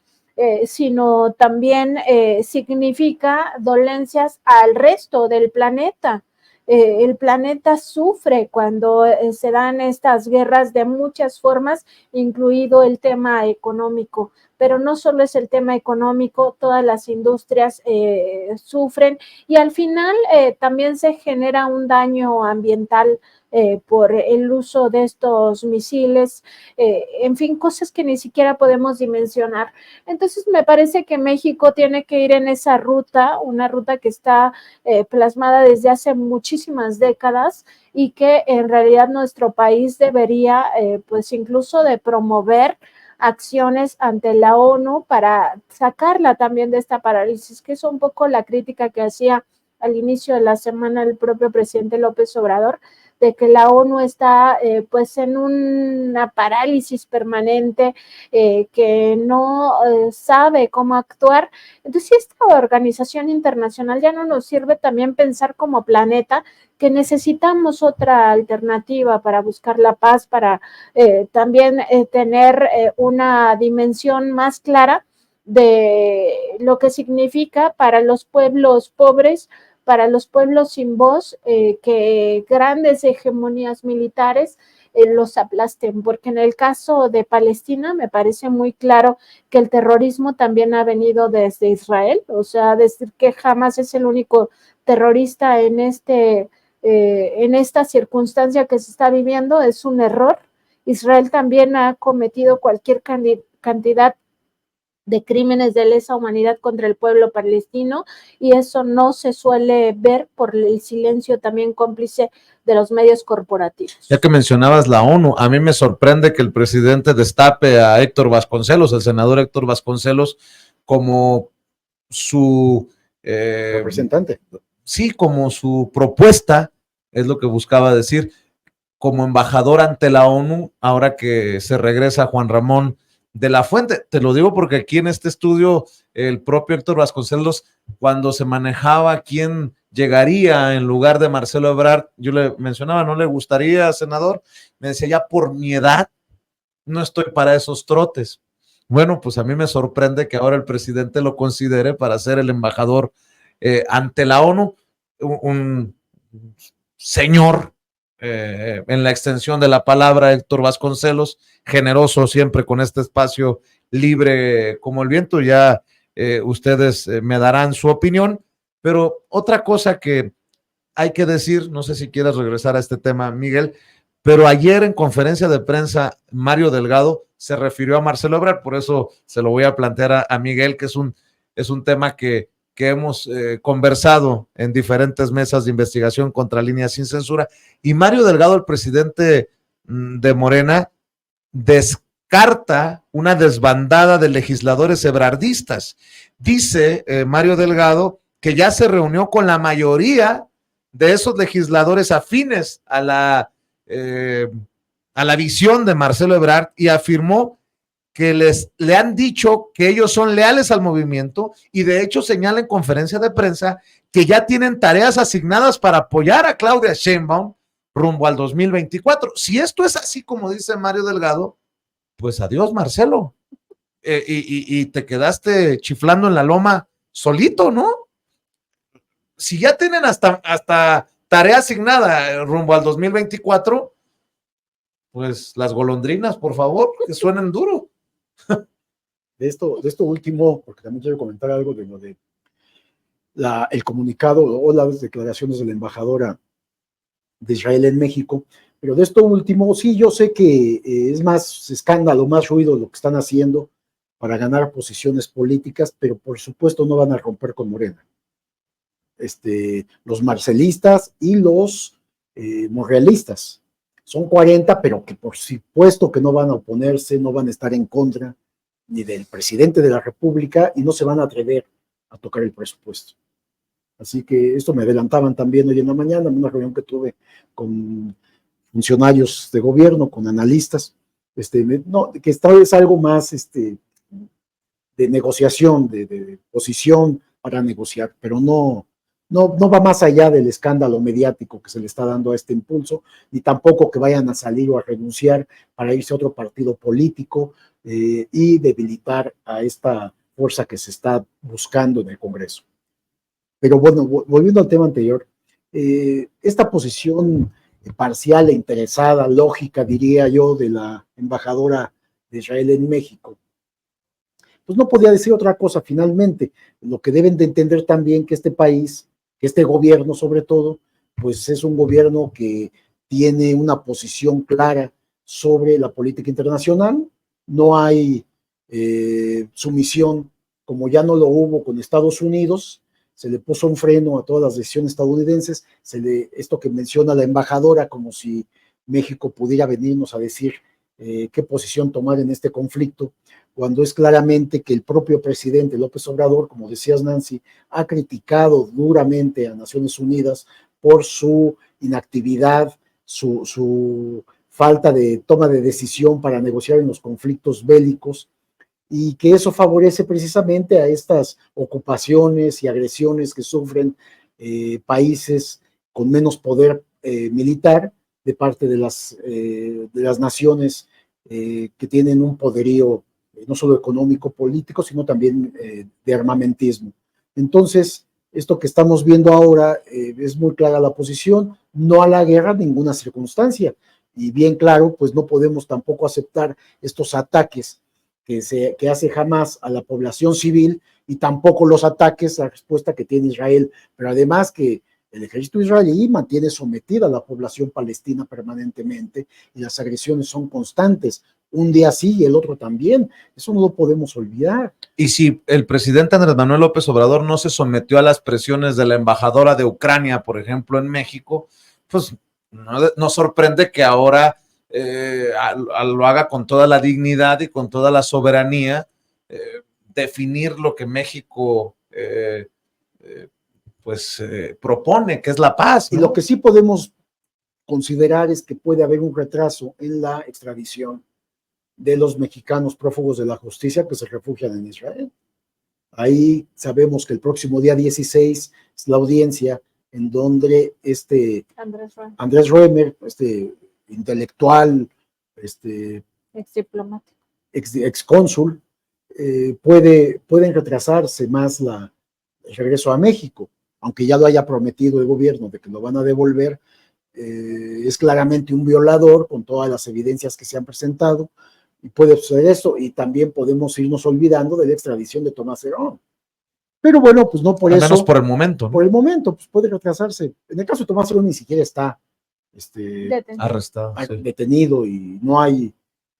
sino también significa dolencias al resto del planeta. El planeta sufre cuando se dan estas guerras de muchas formas, incluido el tema económico. pero no solo es el tema económico, todas las industrias sufren y al final también se genera un daño ambiental por el uso de estos misiles, en fin, cosas que ni siquiera podemos dimensionar. Entonces me parece que México tiene que ir en esa ruta, una ruta que está plasmada desde hace muchísimas décadas y que en realidad nuestro país debería pues incluso de promover acciones ante la ONU para sacarla también de esta parálisis, que es un poco la crítica que hacía al inicio de la semana el propio presidente López Obrador, de que la ONU está pues en una parálisis permanente, que no sabe cómo actuar. Entonces, si esta organización internacional ya no nos sirve también pensar como planeta que necesitamos otra alternativa para buscar la paz, para también tener una dimensión más clara de lo que significa para los pueblos pobres, para los pueblos sin voz, que grandes hegemonías militares los aplasten, porque en el caso de Palestina me parece muy claro que el terrorismo también ha venido desde Israel, o sea, decir que Hamas es el único terrorista en esta circunstancia que se está viviendo es un error. Israel también ha cometido cualquier cantidad de crímenes de lesa humanidad contra el pueblo palestino y eso no se suele ver por el silencio también cómplice de los medios corporativos. Ya que mencionabas la ONU, a mí me sorprende que el presidente destape a Héctor Vasconcelos, el senador Héctor Vasconcelos, como su representante. Sí, como su propuesta, es lo que buscaba decir, como embajador ante la ONU, ahora que se regresa Juan Ramón de la Fuente. Te lo digo porque aquí en este estudio, el propio Héctor Vasconcelos, cuando se manejaba quién llegaría en lugar de Marcelo Ebrard, yo le mencionaba, ¿no le gustaría, senador? Me decía, ya por mi edad, no estoy para esos trotes. Bueno, pues a mí me sorprende que ahora el presidente lo considere para ser el embajador ante la ONU, un señor en la extensión de la palabra, Héctor Vasconcelos, generoso siempre con este espacio libre como el viento, ya ustedes me darán su opinión, pero otra cosa que hay que decir, no sé si quieres regresar a este tema, Miguel, pero ayer en conferencia de prensa, Mario Delgado se refirió a Marcelo Ebrard, por eso se lo voy a plantear a Miguel, que es un tema que hemos conversado en diferentes mesas de investigación contra Líneas Sin Censura, y Mario Delgado, el presidente de Morena, descarta una desbandada de legisladores ebrardistas. Dice Mario Delgado que ya se reunió con la mayoría de esos legisladores afines a la visión de Marcelo Ebrard y afirmó que le han dicho que ellos son leales al movimiento y de hecho señala en conferencia de prensa que ya tienen tareas asignadas para apoyar a Claudia Sheinbaum rumbo al 2024. Si esto es así como dice Mario Delgado, pues adiós Marcelo, y te quedaste chiflando en la loma solito, ¿no? Si ya tienen hasta tarea asignada rumbo al 2024, pues las golondrinas, por favor, que suenen duro. De esto último, porque también quiero comentar algo de lo de el comunicado o las declaraciones de la embajadora de Israel en México, pero de esto último, sí, yo sé que es más escándalo, más ruido lo que están haciendo para ganar posiciones políticas, pero por supuesto no van a romper con Morena. Los marcelistas y los monrealistas. Son 40, pero que por supuesto que no van a oponerse, no van a estar en contra ni del presidente de la República y no se van a atrever a tocar el presupuesto. Así que esto me adelantaban también hoy en la mañana en una reunión que tuve con funcionarios de gobierno, con analistas, que esta vez algo más de negociación, de posición para negociar, pero no va más allá del escándalo mediático que se le está dando a este impulso, ni tampoco que vayan a salir o a renunciar para irse a otro partido político y debilitar a esta fuerza que se está buscando en el Congreso. Pero bueno, volviendo al tema anterior, esta posición parcial e interesada, lógica, diría yo, de la embajadora de Israel en México, pues no podía decir otra cosa finalmente. Lo que deben de entender también que este país, que este gobierno sobre todo, pues es un gobierno que tiene una posición clara sobre la política internacional. No hay sumisión, como ya no lo hubo con Estados Unidos. Se le puso un freno a todas las decisiones estadounidenses. Esto que menciona la embajadora, como si México pudiera venirnos a decir qué posición tomar en este conflicto, cuando es claramente que el propio presidente López Obrador, como decías Nancy, ha criticado duramente a Naciones Unidas por su inactividad, su falta de toma de decisión para negociar en los conflictos bélicos, y que eso favorece precisamente a estas ocupaciones y agresiones que sufren países con menos poder militar de parte de las naciones que tienen un poderío no solo económico, político, sino también de armamentismo. Entonces, esto que estamos viendo ahora es muy clara la posición, no a la guerra en ninguna circunstancia, y bien claro, pues no podemos tampoco aceptar estos ataques que hace Hamás a la población civil, y tampoco los ataques, la respuesta que tiene Israel, pero además que el ejército israelí mantiene sometida a la población palestina permanentemente, y las agresiones son constantes, un día sí y el otro también, eso no lo podemos olvidar. Y si el presidente Andrés Manuel López Obrador no se sometió a las presiones de la embajadora de Ucrania, por ejemplo, en México, pues no sorprende que ahora lo haga con toda la dignidad y con toda la soberanía, definir lo que México propone, que es la paz, ¿no? Y lo que sí podemos considerar es que puede haber un retraso en la extradición de los mexicanos prófugos de la justicia que se refugian en Israel. Ahí sabemos que el próximo día 16 es la audiencia en donde Andrés Roemer, intelectual, exdiplomático, excónsul, pueden retrasarse más el regreso a México, aunque ya lo haya prometido el gobierno de que lo van a devolver. Es claramente un violador con todas las evidencias que se han presentado, y puede suceder eso, y también podemos irnos olvidando de la extradición de Tomás Herón. Pero bueno, pues no por eso. Al menos por el momento, ¿no? Por el momento, pues puede retrasarse. En el caso de Tomás Herón ni siquiera está arrestado, detenido, y no hay,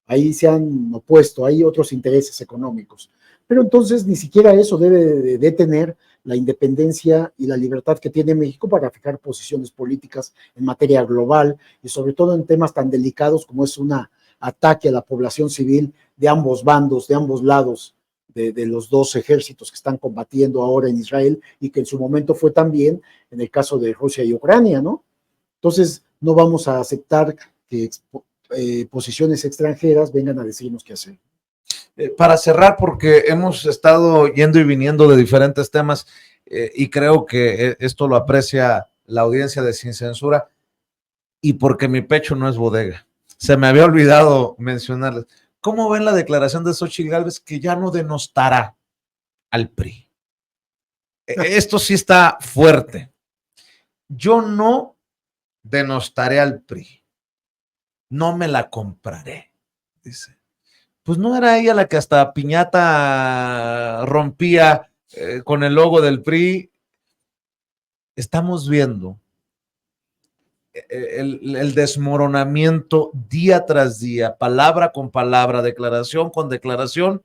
ahí se han opuesto, hay otros intereses económicos. Pero entonces ni siquiera eso debe de detener la independencia y la libertad que tiene México para fijar posiciones políticas en materia global, y sobre todo en temas tan delicados como es un ataque a la población civil de ambos bandos, de ambos lados de los dos ejércitos que están combatiendo ahora en Israel, y que en su momento fue también en el caso de Rusia y Ucrania, ¿no? Entonces no vamos a aceptar que posiciones extranjeras vengan a decirnos qué hacer. Para cerrar, porque hemos estado yendo y viniendo de diferentes temas, y creo que esto lo aprecia la audiencia de Sin Censura, y porque mi pecho no es bodega. Se me había olvidado mencionarles. ¿Cómo ven la declaración de Xóchitl Gálvez que ya no denostará al PRI? Esto sí está fuerte. Yo no denostaré al PRI. No me la compraré, dice. Pues no era ella la que hasta piñata rompía con el logo del PRI. Estamos viendo el desmoronamiento día tras día, palabra con palabra, declaración con declaración,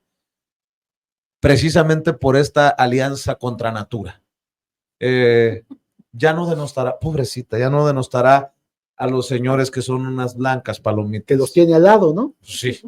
precisamente por esta alianza contra natura. Ya no denostará, pobrecita, ya no denostará a los señores que son unas blancas palomitas. Que los tiene al lado, ¿no? Sí.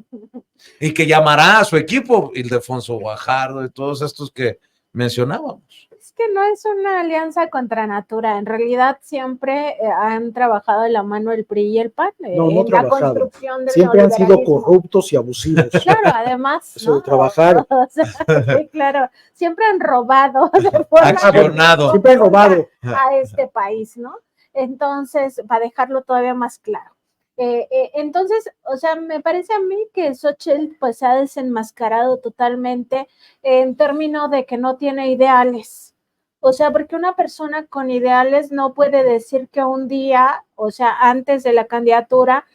Y que llamará a su equipo, Ildefonso Guajardo y todos estos que mencionábamos. Es que no es una alianza contra natura, en realidad siempre han trabajado de la mano el PRI y el PAN en la construcción del siempre han sido corruptos y abusivos. Claro, además, eso, ¿no? De trabajar. O sea, sí, claro, siempre han robado de forma accionado. Siempre han robado a este país, ¿no? Entonces, para dejarlo todavía más claro. Entonces, o sea, me parece a mí que Xóchitl pues se ha desenmascarado totalmente en términos de que no tiene ideales. O sea, porque una persona con ideales no puede decir que un día, o sea, antes de la candidatura,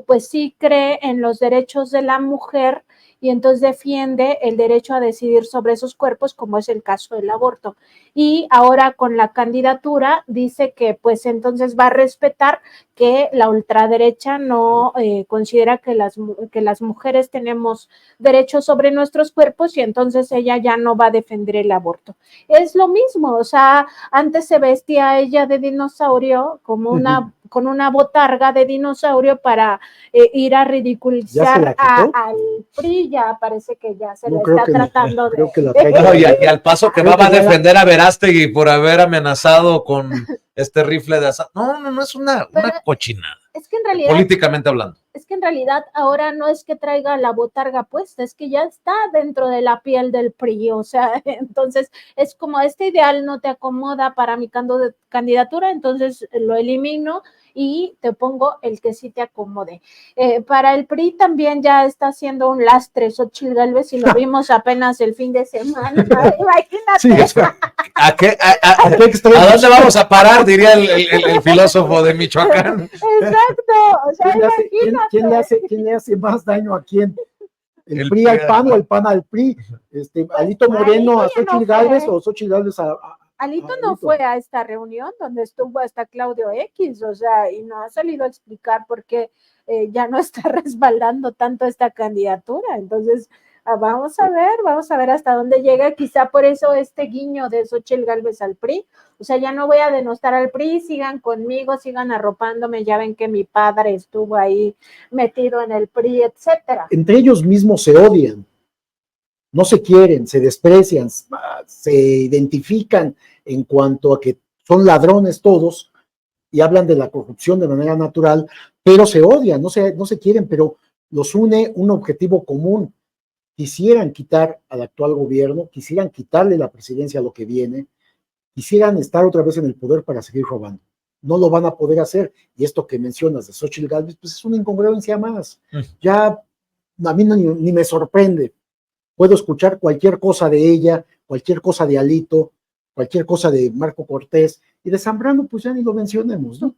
pues sí cree en los derechos de la mujer y entonces defiende el derecho a decidir sobre esos cuerpos, como es el caso del aborto. Y ahora con la candidatura dice que pues entonces va a respetar que la ultraderecha no considera que las mujeres tenemos derechos sobre nuestros cuerpos y entonces ella ya no va a defender el aborto. Es lo mismo, o sea, antes se vestía ella de dinosaurio como con una botarga de dinosaurio para ir a ridiculizar al PRI, ya parece que ya se lo está tratando de... Y al paso que va a defender a Verástegui por haber amenazado con este rifle de asalto. No es una cochinada. Es que en realidad, políticamente hablando. Es que en realidad ahora no es que traiga la botarga puesta, es que ya está dentro de la piel del PRI, o sea, entonces es como este ideal no te acomoda para mi candidatura, entonces lo elimino y te pongo el que sí te acomode. Para el PRI también ya está haciendo un lastre Xóchitl Gálvez y lo vimos apenas el fin de semana. Imagínate. Sí, o sea, ¿A dónde vamos a parar? Diría el filósofo de Michoacán. Exacto. O sea, ¿Quién le hace más daño a quién? ¿El PRI al PAN o el PAN al PRI? ¿Alito Moreno a Xóchitl Gálvez o Xóchitl Gálvez a Alito no fue a esta reunión donde estuvo hasta Claudio X, o sea, y no ha salido a explicar por qué ya no está respaldando tanto esta candidatura. Entonces, vamos a ver hasta dónde llega. Quizá por eso este guiño de Xóchitl Gálvez al PRI. O sea, ya no voy a denostar al PRI, sigan conmigo, sigan arropándome, ya ven que mi padre estuvo ahí metido en el PRI, etcétera. Entre ellos mismos se odian, no se quieren, se desprecian, se identifican en cuanto a que son ladrones todos y hablan de la corrupción de manera natural, pero se odian, no se quieren, pero los une un objetivo común. Quisieran quitar al actual gobierno, quisieran quitarle la presidencia a lo que viene, quisieran estar otra vez en el poder para seguir robando. No lo van a poder hacer. Y esto que mencionas de Xóchitl Gálvez, pues es una incongruencia más. Ya a mí ni me sorprende. Puedo escuchar cualquier cosa de ella, cualquier cosa de Alito, cualquier cosa de Marco Cortés, y de Zambrano, pues ya ni lo mencionemos, ¿no?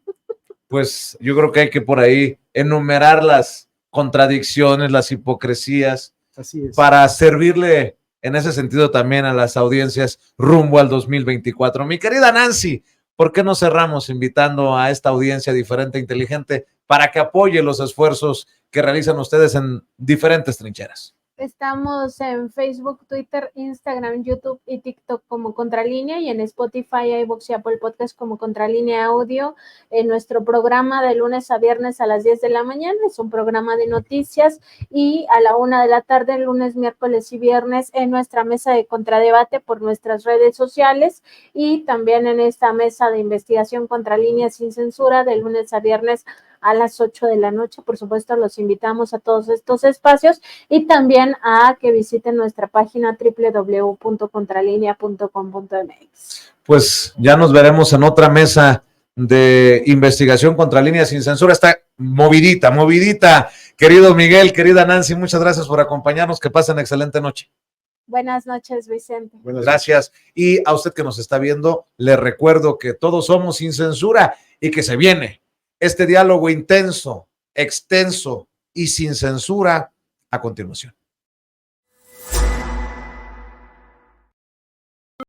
Pues yo creo que hay que por ahí enumerar las contradicciones, las hipocresías, así es, para servirle en ese sentido también a las audiencias rumbo al 2024. Mi querida Nancy, ¿por qué no cerramos invitando a esta audiencia diferente e inteligente para que apoye los esfuerzos que realizan ustedes en diferentes trincheras? Estamos en Facebook, Twitter, Instagram, YouTube y TikTok como Contralínea y en Spotify, iVoox y Apple Podcast como Contralínea Audio. En nuestro programa de lunes a viernes a las 10 de la mañana es un programa de noticias y a la 1 de la tarde, lunes, miércoles y viernes en nuestra mesa de contradebate por nuestras redes sociales y también en esta mesa de investigación Contralínea sin censura de lunes a viernes a las 8 de la noche. Por supuesto, los invitamos a todos estos espacios y también a que visiten nuestra página www.contralinea.com.mx. Pues ya nos veremos en otra mesa de investigación Contralínea sin censura. Está movidita. Querido Miguel, querida Nancy, muchas gracias por acompañarnos. Que pasen excelente noche. Buenas noches, Vicente. Gracias. Y a usted que nos está viendo, le recuerdo que todos somos sin censura y que se viene este diálogo intenso, extenso y sin censura a continuación.